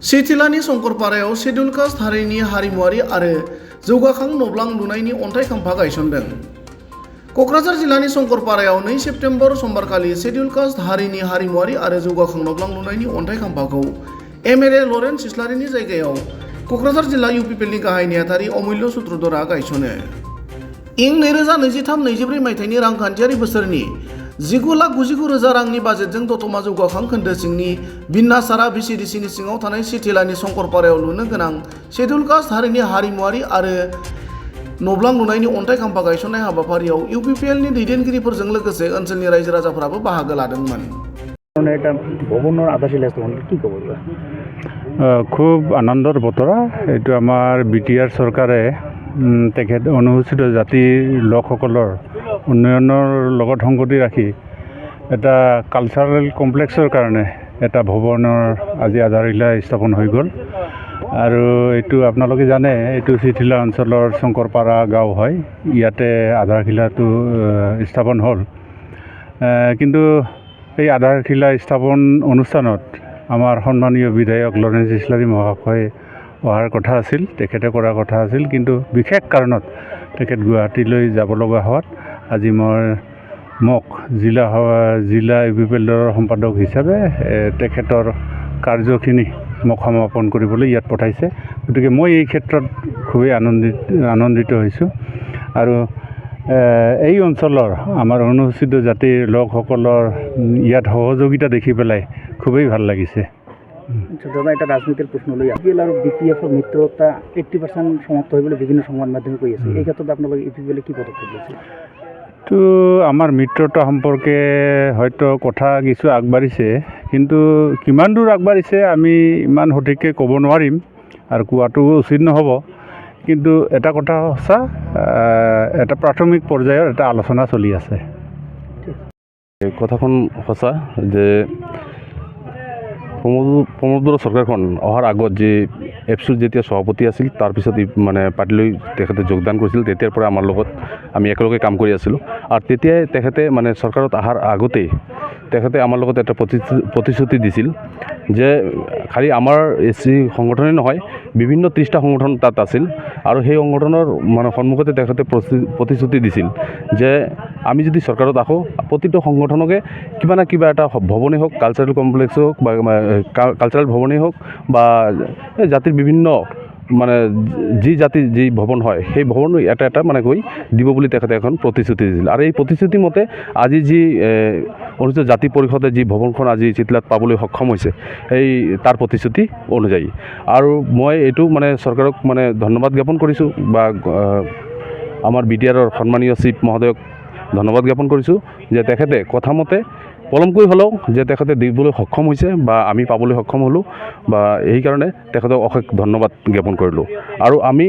सिथिलानि शंकरपारायाव schedule cast हारिनि हारिमुआरि आरो जौगाखां नब्लां लुनायनि अन्थाइ खाम्फा गायसनदों। क'क्राझार जिल्लानि शंकरपारायाव 2 सेप्तेम्बर समबारखालि शेड्युल कास्ट हारिनि हारिमुआरि आरो जौगाखां नब्लां लुनायनि अन्थाइ खाम्फाखौ एमएलए लरेन्स इस्लारिनि जायगायाव क'क्राझार जिल्ला इउपिपिएलनि गाहाय नेहाथारि अमूल्य सूत्रधरआ गायसनो। इं 2023-24 मायथाइनि रांखान्थियारि बोसोरनि 19,99,000 रांनि बाजेटजों दतमा जौगाखां खोन्दो सिंनि बिन्नासारा भिसिडिसिनि सिङाव थानाय सिथिलानि शंकरपारायाव लुनो गोनां शेड्युल कास्ट हारिनि हारिमुआरि आरो नब्लां लुनायनि अन्थाइ खाम्फा गायसननाय हाबाफारियाव इउपिपिएलनि दैदेनगिरिफोरजों लोगोसे ओनसोलनि रायजो राजाफोराबो बाहागो लादोंमोन। খুব আনন্দৰ বতৰা এইটো আমাৰ বিটিআৰ চৰকাৰে তেখেত অনুসূচিত জাতিৰ লোকসকলৰ উন্নয়নৰ লগত সংগতি ৰাখি এটা কালচাৰেল কমপ্লেক্সৰ কাৰণে এটা ভৱনৰ আজি আধাৰশিলা স্থাপন হৈ গ'ল। আৰু এইটো আপোনালোকে জানে এইটো চিঠিলা অঞ্চলৰ শংকৰপাৰা গাঁও হয়, ইয়াতে আধাৰশিলাটো স্থাপন হ'ল। কিন্তু এই আধাৰশিলা স্থাপন অনুষ্ঠানত আমাৰ সন্মানীয় বিধায়ক লৰেন্স ইছলাৰী মহাশয় অহাৰ কথা আছিল, তেখেতে কৰাৰ কথা আছিল, কিন্তু বিশেষ কাৰণত তেখেত গুৱাহাটীলৈ যাব লগা হোৱাত আজি মোক জিলা ইউপিপিএলৰ সম্পাদক হিচাপে তেখেতৰ কাৰ্যখিনি মোক সমাপন কৰিবলৈ ইয়াত পঠাইছে। গতিকে মই এই ক্ষেত্ৰত খুবেই আনন্দিত হৈছোঁ। আৰু এই অঞ্চলৰ আমাৰ অনুসূচিত জাতিৰ লোকসকলৰ ইয়াত সহযোগিতা দেখি পেলাই খুবেই ভাল লাগিছে। দাদা, এটা রাজনীতির প্রশ্ন লই ইউপিপিএল আর বিপিএফর মিত্রতা 80% সমাপ্ত হয় বলে বিভিন্ন সংবাদ মাধ্যমে কৈ আছে। এই ক্ষেত্ৰত আপোনালোকে ইউপিপিএলে কি পদক্ষেপ লৈছে? তো আমাৰ মিত্ৰতা সম্পৰ্কে হয়তো কথা কিছু আগবাঢ়িছে, কিন্তু কিমান দূৰ আগবাঢ়িছে আমি ইমান সঠিককৈ ক'ব নোৱাৰিম আৰু কোৱাটো উচিত নহ'ব। কিন্তু এটা কথা সঁচা, এটা প্ৰাথমিক পৰ্যায়ৰ এটা আলোচনা চলি আছে। কথাখন সঁচা যে প্ৰমোদ বড়ো চৰকাৰখন অহাৰ আগত যে এপছুৰ যেতিয়া সভাপতি আছিল, তাৰপিছত মানে পাৰ্টিলৈ তেখেতে যোগদান কৰিছিল। তেতিয়াৰ পৰা আমাৰ লগত আমি একেলগে কাম কৰি আছিলোঁ। আৰু তেতিয়াই তেখেতে মানে চৰকাৰত অহাৰ আগতেই তেখেতে আমাৰ লগত এটা প্ৰতিশ্ৰুতি দিছিল যে খালি আমাৰ এছচি সংগঠনেই নহয়, বিভিন্ন 30টা সংগঠন তাত আছিল। আৰু সেই সংগঠনৰ মানে সন্মুখতে তেখেতে প্ৰতিশ্ৰুতি দিছিল যে আমি যদি চৰকাৰত আহোঁ, প্ৰতিটো সংগঠনকে কিবা না কিবা এটা ভৱনেই হওক, কালচাৰেল কমপ্লেক্স হওক বা কালচাৰেল ভৱনেই হওক বা জাতিৰ বিভিন্ন মানে যি জাতিৰ যি ভৱন হয় সেই ভৱন এটা এটা মানে গৈ দিব বুলি তেখেতে এখন প্ৰতিশ্ৰুতি দিছিল। আৰু এই প্ৰতিশ্ৰুতি মতে আজি যি অনুসূচিত জাতি পৰিষদে যি ভৱনখন আজি চিতলাত পাবলৈ সক্ষম হৈছে এই তাৰ প্ৰতিশ্ৰুতি অনুযায়ী। আৰু মই এইটো মানে চৰকাৰক মানে ধন্যবাদ জ্ঞাপন কৰিছোঁ বা আমাৰ বিটিআৰৰ সন্মানীয় চিফ মহোদয়ক ধন্যবাদ জ্ঞাপন কৰিছোঁ যে তেখেতে কথামতে পলমকৈ হ'লেও যে তেখেতে দিবলৈ সক্ষম হৈছে বা আমি পাবলৈ সক্ষম হ'লোঁ, বা সেইকাৰণে তেখেতক অশেষ ধন্যবাদ জ্ঞাপন কৰিলোঁ। আৰু আমি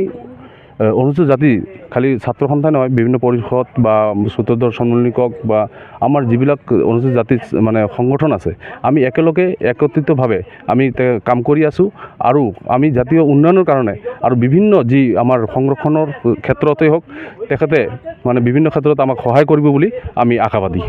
অনুসূচিত জাতি খালি ছাত্ৰ সন্থাই নহয়, বিভিন্ন পৰিষদ বা সূত্ৰধৰ সন্মিলনিকক বা আমাৰ যিবিলাক অনুসূচিত জাতিৰ মানে সংগঠন আছে, আমি একেলগে একত্ৰিতভাৱে আমি কাম কৰি আছোঁ। আৰু আমি জাতীয় উন্নয়নৰ কাৰণে আৰু বিভিন্ন যি আমাৰ সংৰক্ষণৰ ক্ষেত্ৰতেই হওক তেখেতে মানে বিভিন্ন ক্ষেত্ৰত আমাক সহায় কৰিব বুলি আমি আশাবাদী।